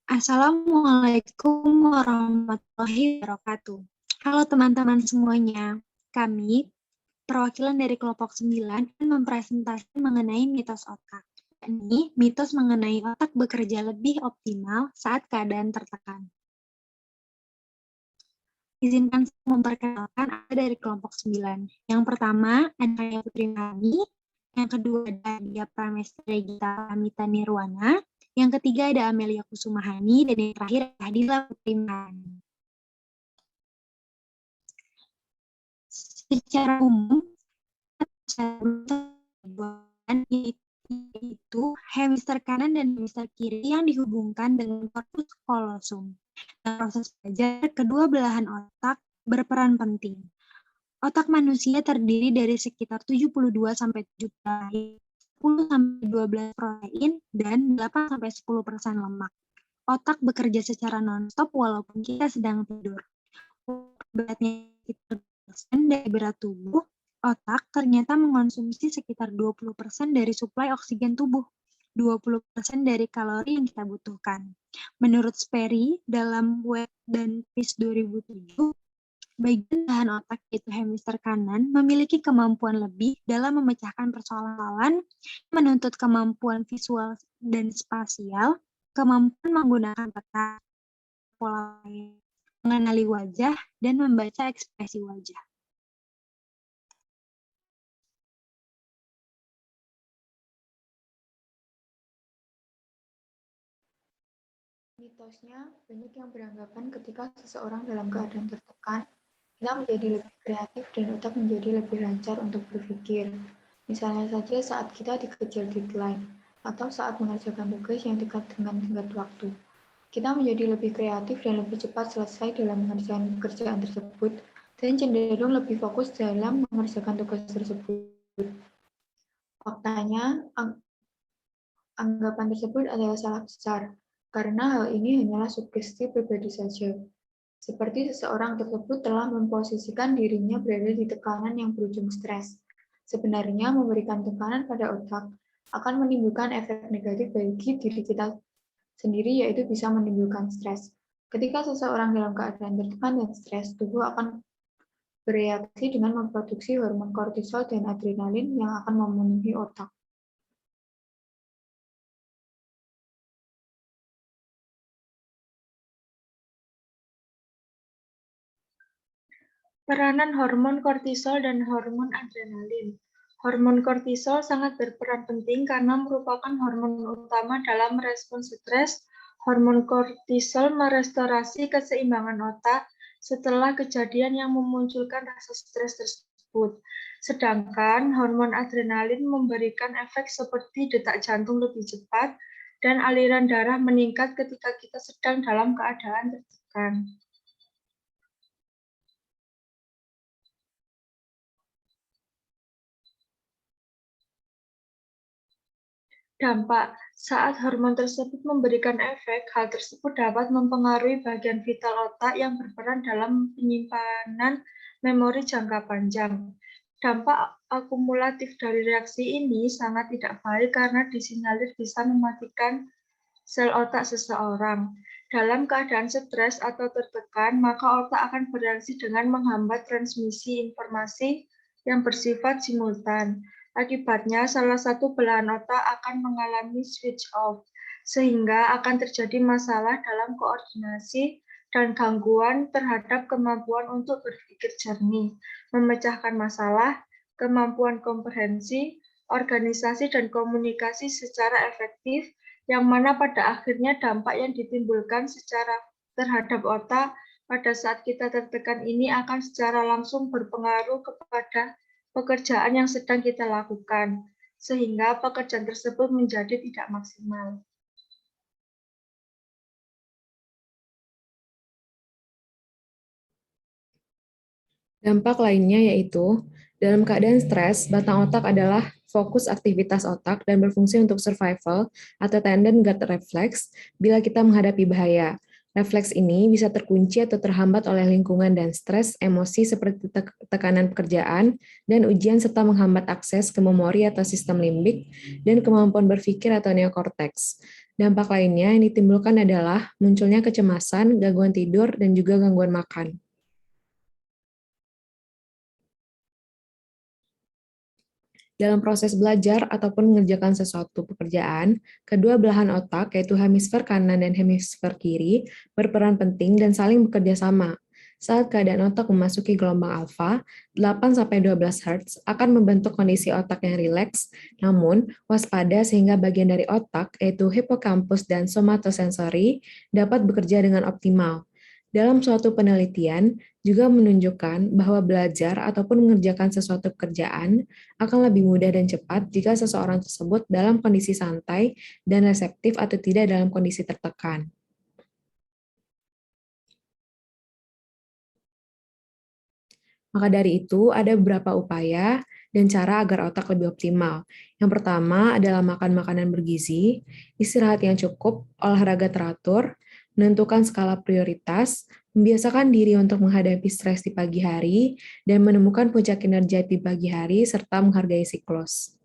Assalamualaikum warahmatullahi wabarakatuh. Halo teman-teman semuanya, kami perwakilan dari kelompok 9 akan mempresentasikan mengenai mitos otak. Ini mitos mengenai otak bekerja lebih optimal saat keadaan tertekan. Izinkan saya memperkenalkan ada dari kelompok 9. Yang pertama ada saya Putri Mahani, yang kedua ada Dia Pramestri Gita Amita Nirwana, yang ketiga ada Amelia Kusumahani, dan yang terakhir Hadila Putri Mahani. Secara umum, itu hemisfer kanan dan hemisfer kiri yang dihubungkan dengan korpus kolosum. Dalam proses belajar, kedua belahan otak berperan penting. Otak manusia terdiri dari sekitar 72-70% 10-12 protein dan 8-10% lemak. Otak bekerja secara non-stop walaupun kita sedang tidur. Beratnya sekitar 20% dari berat tubuh, otak ternyata mengonsumsi sekitar 20% dari suplai oksigen tubuh, 20% dari kalori yang kita butuhkan. Menurut Sperry, dalam Webb dan Peace 2007, bagian bahan otak yaitu hemisfer kanan memiliki kemampuan lebih dalam memecahkan persoalan, menuntut kemampuan visual dan spasial, kemampuan menggunakan peta, pola, mengenali wajah, dan membaca ekspresi wajah. Mitosnya, banyak yang beranggapan ketika seseorang dalam keadaan tertekan, kita menjadi lebih kreatif dan otak menjadi lebih lancar untuk berpikir. Misalnya saja saat kita dikejar deadline, atau saat mengerjakan tugas yang dekat dengan tenggat waktu. Kita menjadi lebih kreatif dan lebih cepat selesai dalam mengerjakan pekerjaan tersebut, dan cenderung lebih fokus dalam mengerjakan tugas tersebut. Faktanya, anggapan tersebut adalah salah besar, karena hal ini hanyalah sugesti pribadi saja. Seperti seseorang tersebut telah memposisikan dirinya berada di tekanan yang berujung stres. Sebenarnya memberikan tekanan pada otak akan menimbulkan efek negatif bagi diri kita sendiri, yaitu bisa menimbulkan stres. Ketika seseorang dalam keadaan tertekan dan stres, tubuh akan bereaksi dengan memproduksi hormon kortisol dan adrenalin yang akan memenuhi otak. Peranan hormon kortisol dan hormon adrenalin. Hormon kortisol sangat berperan penting karena merupakan hormon utama dalam merespon stres. Hormon kortisol merestorasi keseimbangan otak setelah kejadian yang memunculkan rasa stres tersebut. Sedangkan hormon adrenalin memberikan efek seperti detak jantung lebih cepat dan aliran darah meningkat ketika kita sedang dalam keadaan tertekan. Dampak saat hormon tersebut memberikan efek, hal tersebut dapat mempengaruhi bagian vital otak yang berperan dalam penyimpanan memori jangka panjang. Dampak akumulatif dari reaksi ini sangat tidak baik karena disinyalir bisa mematikan sel otak seseorang. Dalam keadaan stres atau tertekan, maka otak akan bereaksi dengan menghambat transmisi informasi yang bersifat simultan. Akibatnya, salah satu belahan otak akan mengalami switch off, sehingga akan terjadi masalah dalam koordinasi dan gangguan terhadap kemampuan untuk berpikir jernih, memecahkan masalah, kemampuan komprehensi, organisasi, dan komunikasi secara efektif, yang mana pada akhirnya dampak yang ditimbulkan secara terhadap otak pada saat kita tertekan ini akan secara langsung berpengaruh kepada pekerjaan yang sedang kita lakukan, sehingga pekerjaan tersebut menjadi tidak maksimal. Dampak lainnya yaitu, dalam keadaan stres, batang otak adalah fokus aktivitas otak dan berfungsi untuk survival atau tendon gut reflex bila kita menghadapi bahaya. Refleks ini bisa terkunci atau terhambat oleh lingkungan dan stres, emosi seperti tekanan pekerjaan, dan ujian serta menghambat akses ke memori atau sistem limbik dan kemampuan berpikir atau neokorteks. Dampak lainnya yang ditimbulkan adalah munculnya kecemasan, gangguan tidur, dan juga gangguan makan. Dalam proses belajar ataupun mengerjakan sesuatu pekerjaan, kedua belahan otak, yaitu hemisfer kanan dan hemisfer kiri, berperan penting dan saling bekerja sama. Saat keadaan otak memasuki gelombang alfa, 8-12 Hz akan membentuk kondisi otak yang rileks, namun waspada sehingga bagian dari otak, yaitu hipokampus dan somatosensori, dapat bekerja dengan optimal. Dalam suatu penelitian, juga menunjukkan bahwa belajar ataupun mengerjakan sesuatu pekerjaan akan lebih mudah dan cepat jika seseorang tersebut dalam kondisi santai dan reseptif atau tidak dalam kondisi tertekan. Maka dari itu, ada beberapa upaya dan cara agar otak lebih optimal. Yang pertama adalah makan makanan bergizi, istirahat yang cukup, olahraga teratur, menentukan skala prioritas, membiasakan diri untuk menghadapi stres di pagi hari, dan menemukan puncak kinerja di pagi hari, serta menghargai siklus.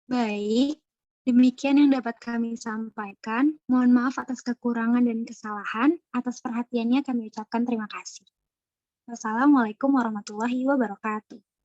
Baik, demikian yang dapat kami sampaikan. Mohon maaf atas kekurangan dan kesalahan. Atas perhatiannya kami ucapkan terima kasih. Wassalamualaikum warahmatullahi wabarakatuh.